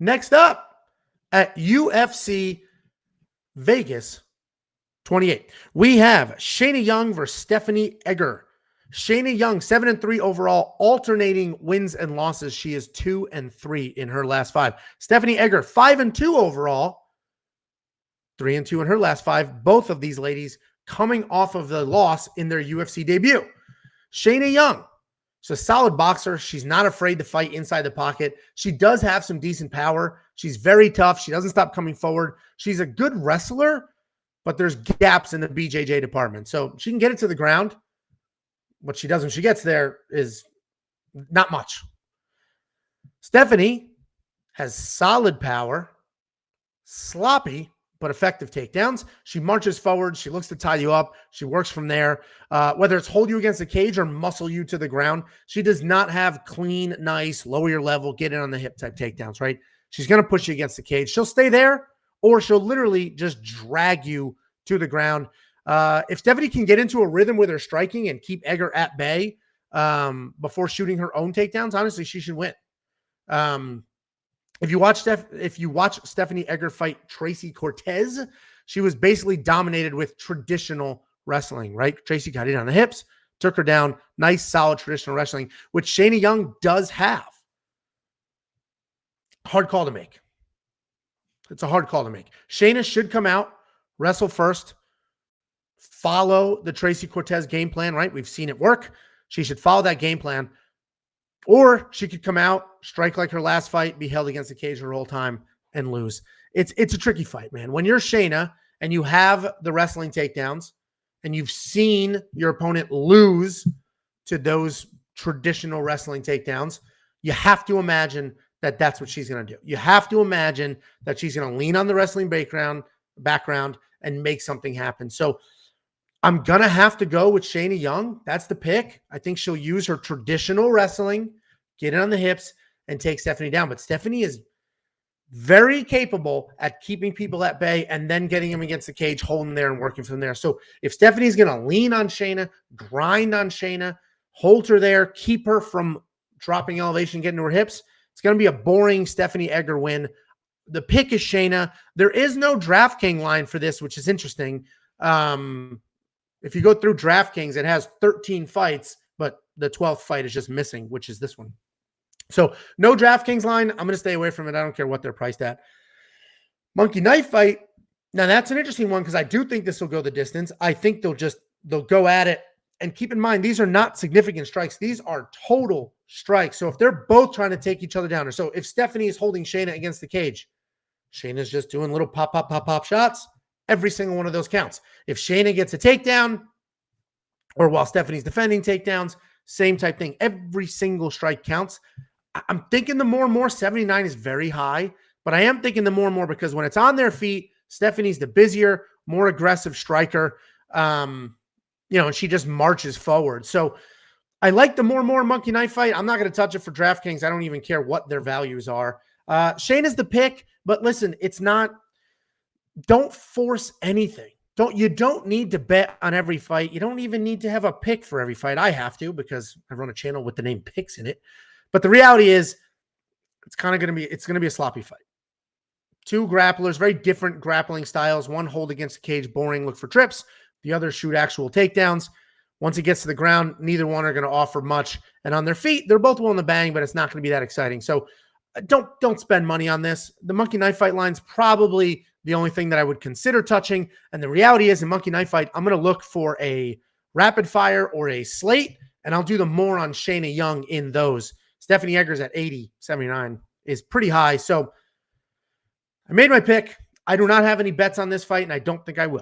Next up at UFC Vegas 28, we have Shanna Young versus Stephanie Egger. Shanna Young, 7-3 overall, alternating wins and losses. She is 2-3 in her last 5. Stephanie Egger, 5-2 overall, 3-2 in her last 5. Both of these ladies coming off of the loss in their UFC debut. Shanna Young, she's a solid boxer. She's not afraid to fight inside the pocket. She does have some decent power. She's very tough. She doesn't stop coming forward. She's a good wrestler, but there's gaps in the BJJ department. So she can get it to the ground. What she does when she gets there is not much. Stephanie has solid power, sloppy but effective takedowns. She marches forward. She looks to tie you up. She works from there. Whether it's hold you against the cage or muscle you to the ground, she does not have clean, nice, lower your level, get in on the hip type takedowns, right? She's going to push you against the cage. She'll stay there, or she'll literally just drag you to the ground. If Stephanie can get into a rhythm with her striking and keep Egger at bay before shooting her own takedowns, honestly, she should win. If you watch Stephanie Egger fight Tracy Cortez, she was basically dominated with traditional wrestling, right? Tracy got in on the hips, took her down. Nice, solid traditional wrestling, which Shanna Young does have. Hard call to make. It's a hard call to make. Shanna should come out, wrestle first, follow the Tracy Cortez game plan, right? We've seen it work. She should follow that game plan. Or she could come out, strike like her last fight, be held against the cage her whole time, and lose. It's a tricky fight, man. When you're Shanna and you have the wrestling takedowns and you've seen your opponent lose to those traditional wrestling takedowns, you have to imagine that that's what she's going to do. You have to imagine that she's going to lean on the wrestling background and make something happen. So I'm going to have to go with Shanna Young. That's the pick. I think she'll use her traditional wrestling, get it on the hips, and take Stephanie down. But Stephanie is very capable at keeping people at bay and then getting them against the cage, holding there and working from there. So if Stephanie's going to lean on Shanna, grind on Shanna, hold her there, keep her from dropping elevation, getting to her hips, it's going to be a boring Stephanie Egger win. The pick is Shanna. There is no DraftKings line for this, which is interesting. If you go through DraftKings, it has 13 fights, but the 12th fight is just missing, which is this one. So no DraftKings line. I'm going to stay away from it. I don't care what they're priced at. Monkey knife fight. Now that's an interesting one because I do think this will go the distance. I think they'll go at it. And keep in mind, these are not significant strikes. These are total strikes. So if they're both trying to take each other down, or so if Stephanie is holding Shanna against the cage, Shayna's just doing little pop, pop, pop, pop shots. Every single one of those counts. If Shanna gets a takedown, or while Stephanie's defending takedowns, same type thing. Every single strike counts. I'm thinking the more and more, 79 is very high, but I am thinking the more and more because when it's on their feet, Stephanie's the busier, more aggressive striker, and she just marches forward. So I like the more and more monkey knife fight. I'm not going to touch it for DraftKings. I don't even care what their values are. Shayna's the pick, but listen, it's not. Don't force anything. You don't need to bet on every fight. You don't even need to have a pick for every fight. I have to because I run a channel with the name Picks in it. But the reality is it's going to be a sloppy fight. Two grapplers, very different grappling styles. One hold against the cage, boring, look for trips. The other shoot actual takedowns. Once it gets to the ground, neither one are going to offer much. And on their feet, they're both willing to bang, but it's not going to be that exciting. So don't spend money on this. The monkey knife fight line's probably the only thing that I would consider touching. And the reality is in monkey knife fight, I'm going to look for a rapid fire or a slate, and I'll do the more on Shanna Young in those. Stephanie Egger's at 80, 79 is pretty high. So I made my pick. I do not have any bets on this fight, and I don't think I will.